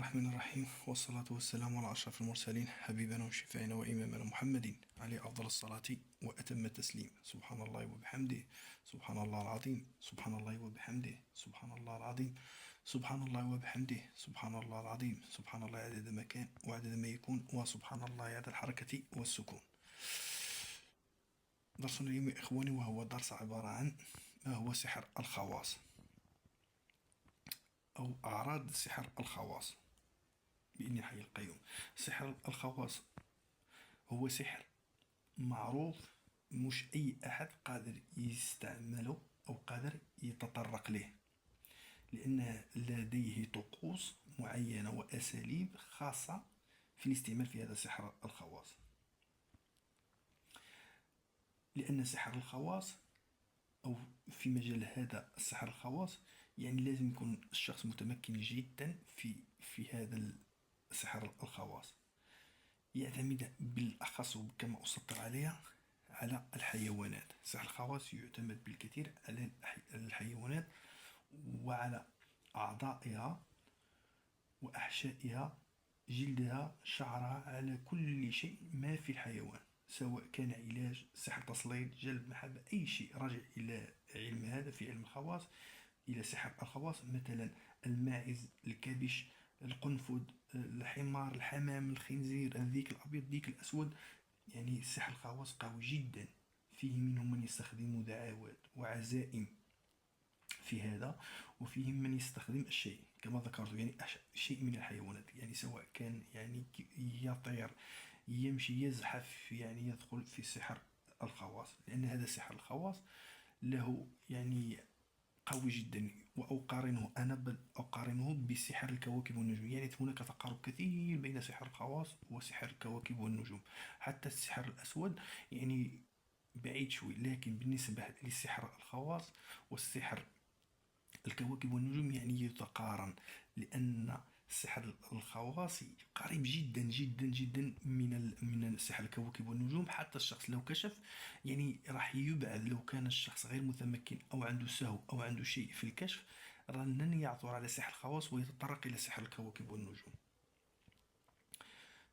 الرحمن الرحيم، والصلاة والسلام على أشرف المرسلين، حبيبنا وشفيعنا وإمامنا محمد عليه أفضل الصلاة وأتم التسليم. سبحان الله وبحمده، سبحان الله العظيم، سبحان الله وبحمده، سبحان الله العظيم، سبحان الله وبحمده، سبحان الله العظيم، سبحان الله عدد ما كان وعدد ما يكون، وسبحان الله عدد الحركة والسكون. درسنا اليوم يا إخواني وهو درس عبارة عن ما هو سحر الخواص أو أعراض سحر الخواص بإذن حي القيوم. سحر الخواص هو سحر معروف، مش أي أحد قادر يستعمله أو قادر يتطرق له، لأن لديه طقوس معينة وأساليب خاصة في الاستعمال في هذا سحر الخواص. لأن سحر الخواص أو في مجال هذا السحر الخواص يعني لازم يكون الشخص متمكن جدا في هذا السحر الخواص. يعتمد بالأخص وكما أسطر عليها على الحيوانات. سحر الخواص يعتمد بالكثير على الحيوانات وعلى أعضائها وأحشائها، جلدها، شعرها، على كل شيء ما في الحيوان، سواء كان علاج، سحر تسليط، جلب محبة، أي شيء راجع إلى علم هذا في علم الخواص، إلى سحر الخواص. مثلا الماعز، الكبش، القنفذ، الحمار، الحمام، الخنزير، الذيك الأبيض، الذيك الأسود. يعني سحر الخواص قوي جدا، فيه منهم من يستخدم دعوات وعزائم في هذا، وفيهم من يستخدم الشيء كما ذكرت، يعني شيء من الحيوانات، يعني سواء كان يعني يطير، يمشي، يزحف، يعني يدخل في سحر الخواص. لأن هذا سحر الخواص له يعني قوي جدا. وأقارنه أنا بل أقارنه بسحر الكواكب والنجوم. يعني هناك تقارب كثير بين سحر الخواص وسحر الكواكب والنجوم. حتى السحر الأسود يعني بعيد شوي، لكن بالنسبة لسحر الخواص والسحر الكواكب والنجوم يعني يتقارن، لأن سحر الخواص قريب جدا جدا جدا من سحر الكواكب والنجوم. حتى الشخص لو كشف يعني راح يبعد، لو كان الشخص غير متمكن أو عنده سهو أو عنده شيء في الكشف، لن يعثر على سحر الخواص ويتطرق إلى سحر الكواكب والنجوم.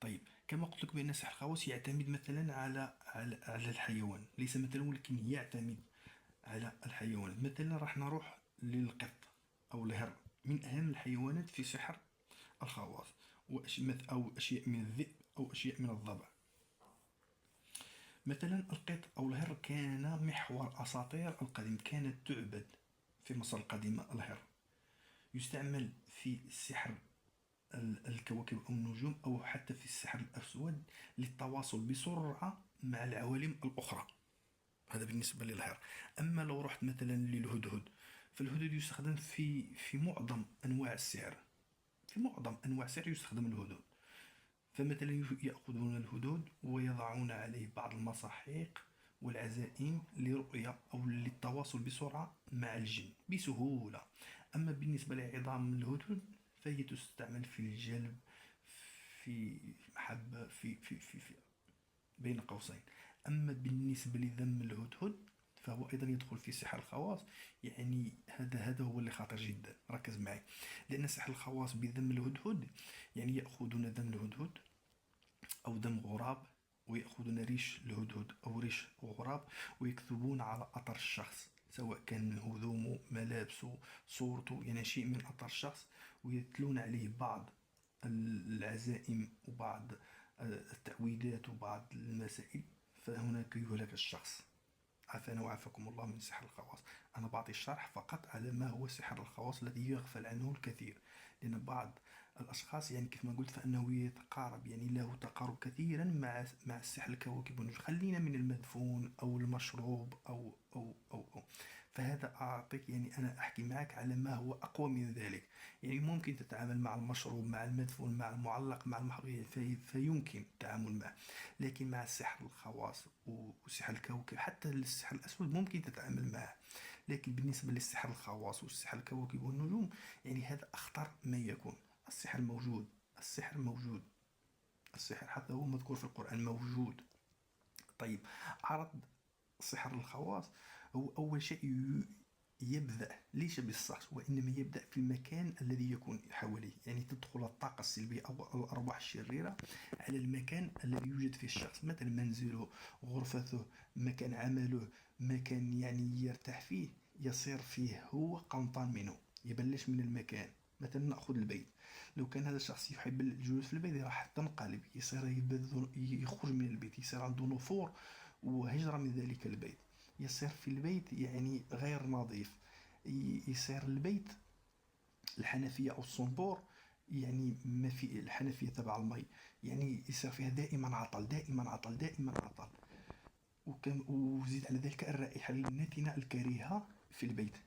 طيب، كما قلت لك بأن سحر الخواص يعتمد مثلا على الحيوان، ليس مثلا ولكن يعتمد على الحيوانات. مثلا راح نروح للقط أو الهر، من أهم الحيوانات في سحر الخواص، أو أشياء من الذئب أو أشياء من الضبع. مثلا القط أو الهر كان محور أساطير القديم، كانت تعبد في مصر القديمة. الهر يستعمل في سحر الكواكب أو النجوم، أو حتى في السحر الأسود للتواصل بسرعة مع العوالم الأخرى. هذا بالنسبة للهر. أما لو رحت مثلا للهدهد، فالهدهد يستخدم في معظم أنواع السحر، في معظم أنواع السحر يستخدم الهدهد. فمثلا يأخذون الهدهد ويضعون عليه بعض المساحيق والعزائم لرؤية أو للتواصل بسرعة مع الجن بسهولة. أما بالنسبة لعظام الهدهد فهي تستعمل في الجلب، في محبة، في بين قوسين. أما بالنسبة لذم الهدهد فهو أيضا يدخل في سحر الخواص. يعني هذا هو اللي خطر جدا، ركز معي. لأن سحر الخواص بذم الهدهد يعني يأخذون دم الهدهد أو دم غراب، ويأخذون ريش الهدهد أو ريش غراب، ويكتبون على أثر الشخص، سواء كان هدومه، ملابسه، صورته، يعني شيء من أثر الشخص، ويتلون عليه بعض العزائم وبعض التعويذات وبعض المسائل، فهناك يهلك الشخص. عافانا وعافاكم الله من سحر الخواص. أنا بعطي الشرح فقط على ما هو سحر الخواص الذي يغفل عنه الكثير، لأن بعض الأشخاص يعني كيف ما قلت فإنه يتقارب، يعني له تقارب كثيرا مع السحر الكواكب والنجوم. خلينا من المدفون أو المشروب أو فهذا أعطيك، يعني أنا أحكي معك على ما هو أقوى من ذلك. يعني ممكن تتعامل مع المشروب، مع المدفون، مع المعلق، مع المحظوظ، فيمكن التعامل معه. لكن مع السحر الخواص وسحر الكواكب، حتى السحر الأسود ممكن تتعامل معه، لكن بالنسبة للسحر الخواص والسحر الكواكب والنجوم يعني هذا أخطر ما يكون. السحر موجود، السحر موجود، السحر حتى هو مذكور في القرآن موجود. طيب، عرض سحر الخواص هو أول شيء يبدأ ليس بالشخص، وإنما يبدأ في المكان الذي يكون حواليه. يعني تدخل الطاقة السلبية أو الأرواح الشريرة على المكان الذي يوجد فيه الشخص، مثلا منزله، غرفته، مكان عمله، مكان يعني يرتاح فيه، يصير فيه هو قنطان منه. يبلش من المكان. مثلا نأخذ البيت، لو كان هذا الشخص يحب الجلوس في البيت راح تنقلب، يصير يخرج من البيت، يصير عنده نفور وهجرة من ذلك البيت. يصير في البيت يعني غير نظيف. يصير البيت الحنفية أو الصنبور، يعني ما في الحنفية تبع المي، يعني يصير فيها دائما عطل دائما عطل دائما عطل. وزيد على ذلك الرائحة النتنة الكريهة في البيت.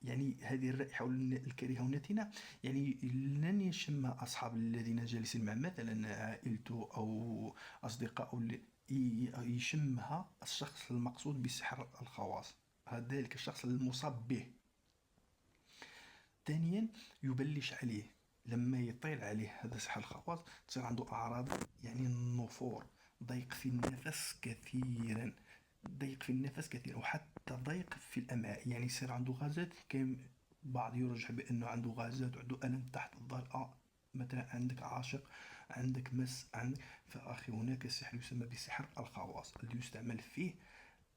يعني هذه الرائحة الكريهة والنتنة يعني لن يشمها أصحاب الذين جالسين مع مثلا عائلته أو أصدقائه، يشمها الشخص المقصود بسحر الخواص، ذلك الشخص المصاب به. ثانيا يبلش عليه، لما يطيل عليه هذا سحر الخواص تصير عنده أعراض يعني النفور، ضيق في النفس كثيرا، ضيق في النفس كثيرا، وحتى ضيق في الأمعاء. يعني يصير عنده غازات، كان بعض يرجح بأنه عنده غازات وعنده ألم تحت الظهر. مثلا عندك عاشق، عندك مس، عندك فأخي هناك سحر يسمى بسحر الخواص، اللي يستعمل فيه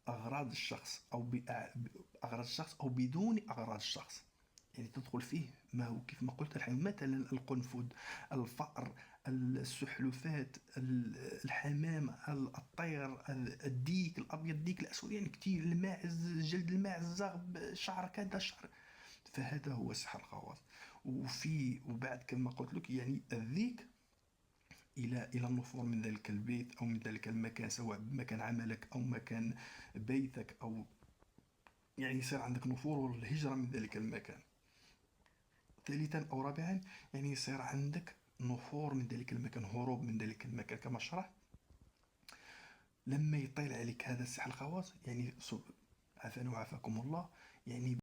أغراض الشخص أو بأغراض الشخص أو بدون أغراض الشخص. يعني تدخل فيه ما هو كيف ما قلت الحين، مثلا القنفذ، الفأر، السحلفات، الحمام، الطير، الديك الأبيض، الديك الأسود، يعني كتير، الماعز، جلد الماعز، الزغب، شعر كذا شعر. فهذا هو سحر الخواص. وبعد كما قلت لك يعني الذيك إلى النفور من ذلك البيت أو من ذلك المكان، سواء مكان عملك أو مكان بيتك، أو يعني يصير عندك نفور والهجرة من ذلك المكان. ثالثا أو رابعا يعني يصير عندك نفور من ذلك المكان، هروب من ذلك المكان كما شرحت. لما يطيل عليك هذا السحر الخواص يعني عافانا وعافاكم الله، يعني